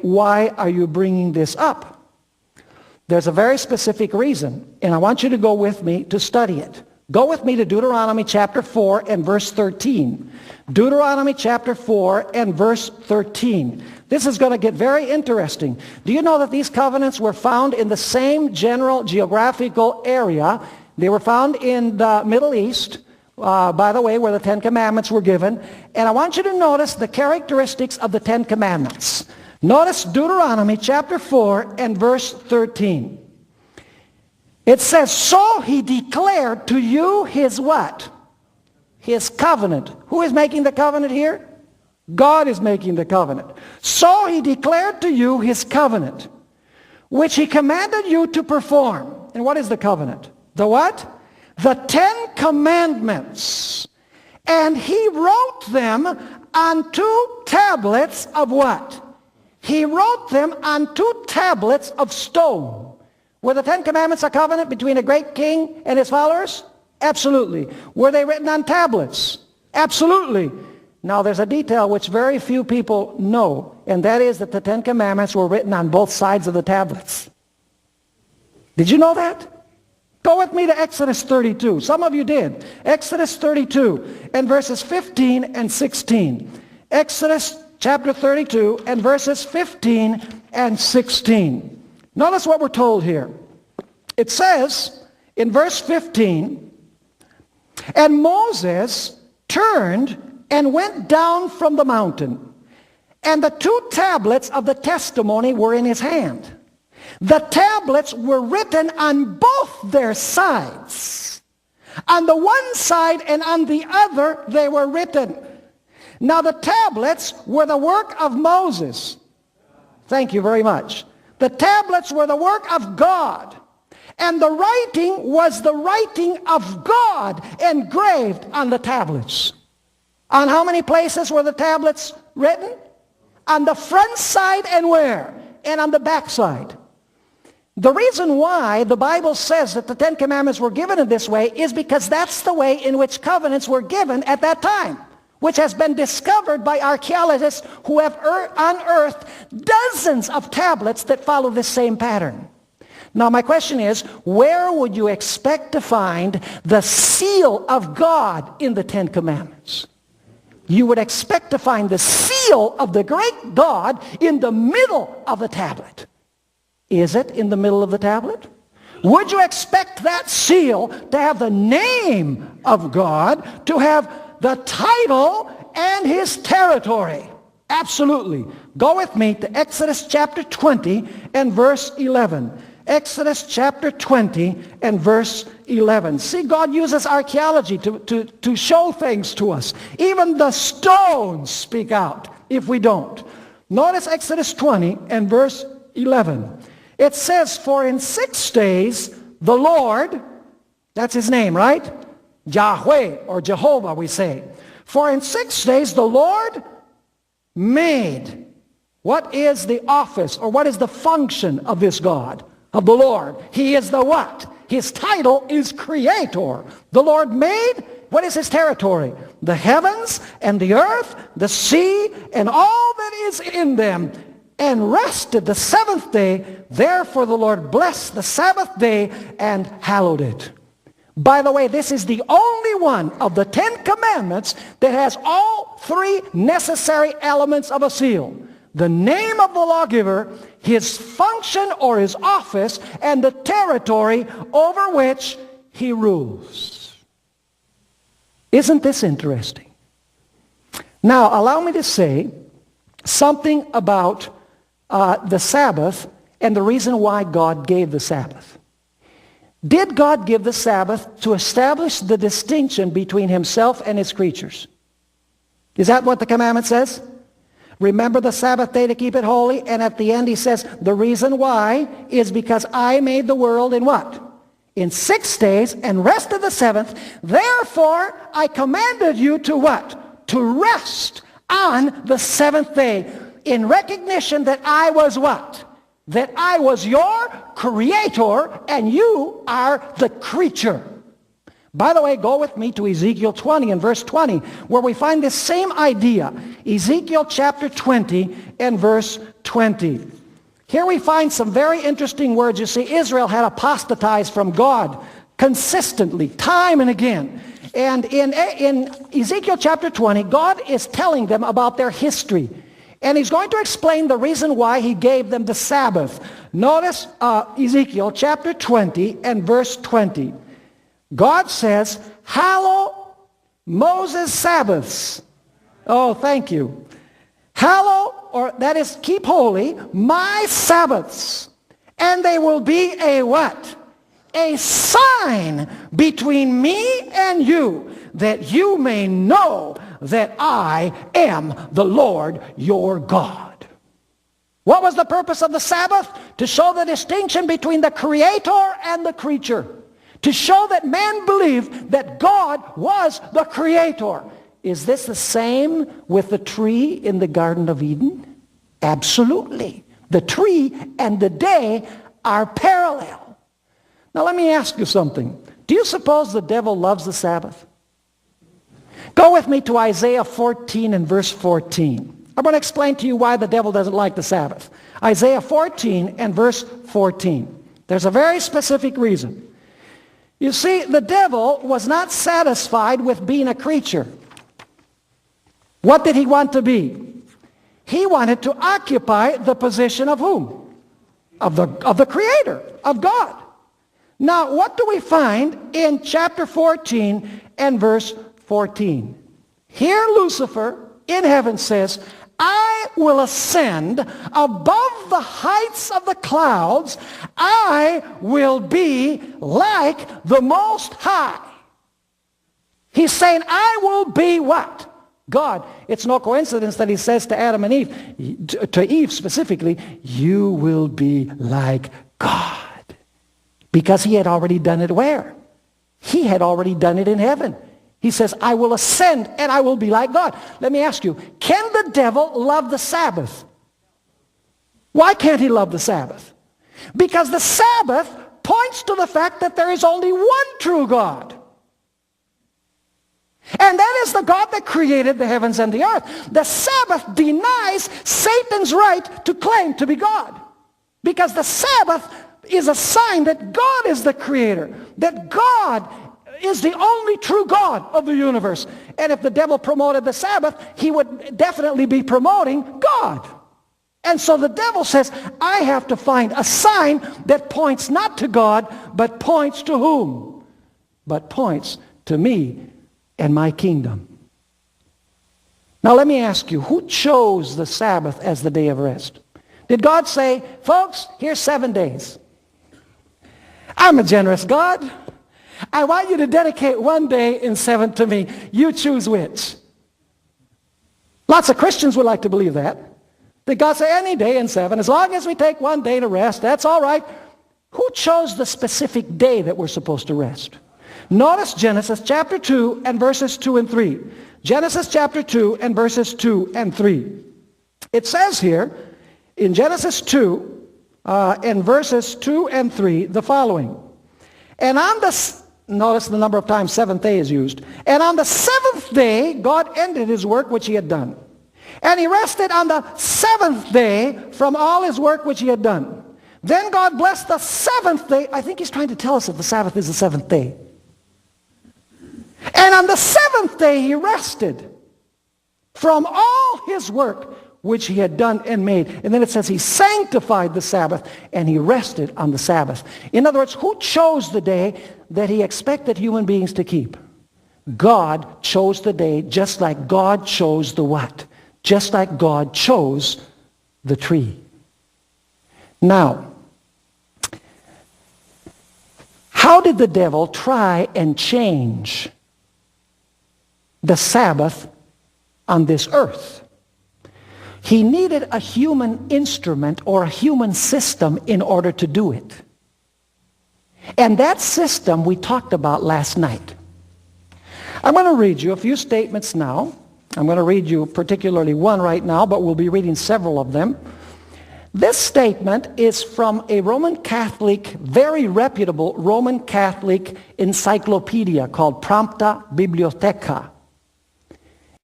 why are you bringing this up? There's a very specific reason, and I want you to go with me to study it. Go with me to Deuteronomy chapter 4 and verse 13. Deuteronomy chapter 4 and verse 13. This is going to get very interesting. Do you know that these covenants were found in the same general geographical area? They were found in the Middle East, by the way, where the Ten Commandments were given. And I want you to notice the characteristics of the Ten Commandments. Notice Deuteronomy chapter 4 and verse 13. It says, so he declared to you his what? His covenant. Who is making the covenant here? God is making the covenant. So he declared to you his covenant, which he commanded you to perform. And what is the covenant? The what? The 10 Commandments. And he wrote them on 2 tablets of what? He wrote them on 2 tablets of stone. Were the 10 Commandments a covenant between a great king and his followers? Absolutely. Were they written on tablets? Absolutely. Now there's a detail which very few people know, and that is that the 10 Commandments were written on both sides of the tablets. Did you know that? Go with me to Exodus 32. Some of you did. Exodus 32 and verses 15 and 16. Exodus chapter 32 and verses 15 and 16. Notice what we're told here. It says in verse 15, and Moses turned and went down from the mountain, and the 2 tablets of the testimony were in his hand. The tablets were written on both their sides. On the one side and on the other they were written. Now the tablets were the work of Moses. Thank you very much. The tablets were the work of God. And the writing was the writing of God engraved on the tablets. On how many places were the tablets written? On the front side and where? And on the back side. The reason why the Bible says that the 10 Commandments were given in this way is because that's the way in which covenants were given at that time, which has been discovered by archaeologists who have unearthed dozens of tablets that follow this same pattern. Now my question is, where would you expect to find the seal of God in the 10 Commandments? You would expect to find the seal of the great God in the middle of the tablet. Is it in the middle of the tablet? Would you expect that seal to have the name of God, to have the title and his territory? Absolutely. Go with me to Exodus chapter 20 and verse 11. Exodus chapter 20 and verse 11. See, God uses archaeology to show things to us. Even the stones speak out if we don't. Notice Exodus 20 and verse 11. It says, for in 6 days the Lord, that's his name, right? Yahweh or Jehovah we say. For in 6 days the Lord made. What is the office or what is the function of this God, of the Lord? He is the what? His title is Creator. The Lord made, what is his territory? The heavens and the earth, the sea, and all that is in them, and rested the 7th day. Therefore the Lord blessed the Sabbath day and hallowed it. By the way, this is the only one of the 10 Commandments that has all 3 necessary elements of a seal. The name of the lawgiver, his function or his office, and the territory over which he rules. Isn't this interesting? Now, allow me to say something about the Sabbath and the reason why God gave the Sabbath. Did God give the Sabbath to establish the distinction between himself and his creatures? Is that what the commandment says? Remember the Sabbath day to keep it holy. And at the end he says, the reason why is because I made the world in what? In 6 days and rested the 7th. Therefore I commanded you to what? To rest on the 7th day in recognition that I was what? That I was your creator and you are the creature. By the way, go with me to Ezekiel 20 and verse 20, where we find this same idea. Ezekiel chapter 20 and verse 20. Here we find some very interesting words. You see, Israel had apostatized from God consistently, time and again. And in Ezekiel chapter 20, God is telling them about their history. And he's going to explain the reason why he gave them the Sabbath. Notice Ezekiel chapter 20 and verse 20. God says, hallow Moses' Sabbaths. Oh, thank you. Hallow, or that is keep holy, my Sabbaths. And they will be a what? A sign between me and you, that you may know that I am the Lord your God. What was the purpose of the Sabbath? To show the distinction between the Creator and the creature. To show that man believed that God was the Creator. Is this the same with the tree in the Garden of Eden? Absolutely. The tree and the day are parallel. Now let me ask you something. Do you suppose the devil loves the Sabbath? Go with me to Isaiah 14 and verse 14. I'm going to explain to you why the devil doesn't like the Sabbath. Isaiah 14 and verse 14. There's a very specific reason. You see, the devil was not satisfied with being a creature. What did he want to be? He wanted to occupy the position of whom? Of the Creator, of God. Now, what do we find in chapter 14 and verse 14? Here Lucifer in heaven says, I will ascend above the heights of the clouds. I will be like the Most High. He's saying, I will be what? God. It's no coincidence that he says to Adam and Eve, to Eve specifically, you will be like God. Because he had already done it where? He had already done it in heaven. He says, I will ascend and I will be like God. Let me ask you, can the devil love the Sabbath? Why can't he love the Sabbath? Because the Sabbath points to the fact that there is only one true God. And that is the God that created the heavens and the earth. The Sabbath denies Satan's right to claim to be God. Because the Sabbath is a sign that God is the creator, that God is the only true God of the universe. And if the devil promoted the Sabbath, he would definitely be promoting God. And so the devil says, I have to find a sign that points not to God, but points to whom? But points to me and my kingdom. Now let me ask you, who chose the Sabbath as the day of rest? Did God say, folks, here's 7 days. I'm a generous God. I want you to dedicate 1 day in 7 to me. You choose which. Lots of Christians would like to believe that. That God said any day in 7, as long as we take 1 day to rest, that's all right. Who chose the specific day that we're supposed to rest? Notice Genesis chapter 2 and verses 2 and 3. Genesis chapter 2 and verses 2 and 3. It says here in Genesis 2 and verses 2 and 3 the following. And on the, notice the number of times 7th day is used. And on the 7th day God ended his work which he had done. And he rested on the 7th day from all his work which he had done. Then God blessed the 7th day. I think he's trying to tell us that the Sabbath is the 7th day. And on the 7th day he rested from all his work which he had done and made. And then it says he sanctified the Sabbath and he rested on the Sabbath. In other words, who chose the day that he expected human beings to keep? God chose the day just like God chose the what? Just like God chose the tree. Now, how did the devil try and change the Sabbath on this earth? He needed a human instrument or a human system in order to do it. And that system we talked about last night. I'm going to read you a few statements now. I'm going to read you particularly one right now, but we'll be reading several of them. This statement is from a Roman Catholic, very reputable Roman Catholic encyclopedia called Prompta Bibliotheca.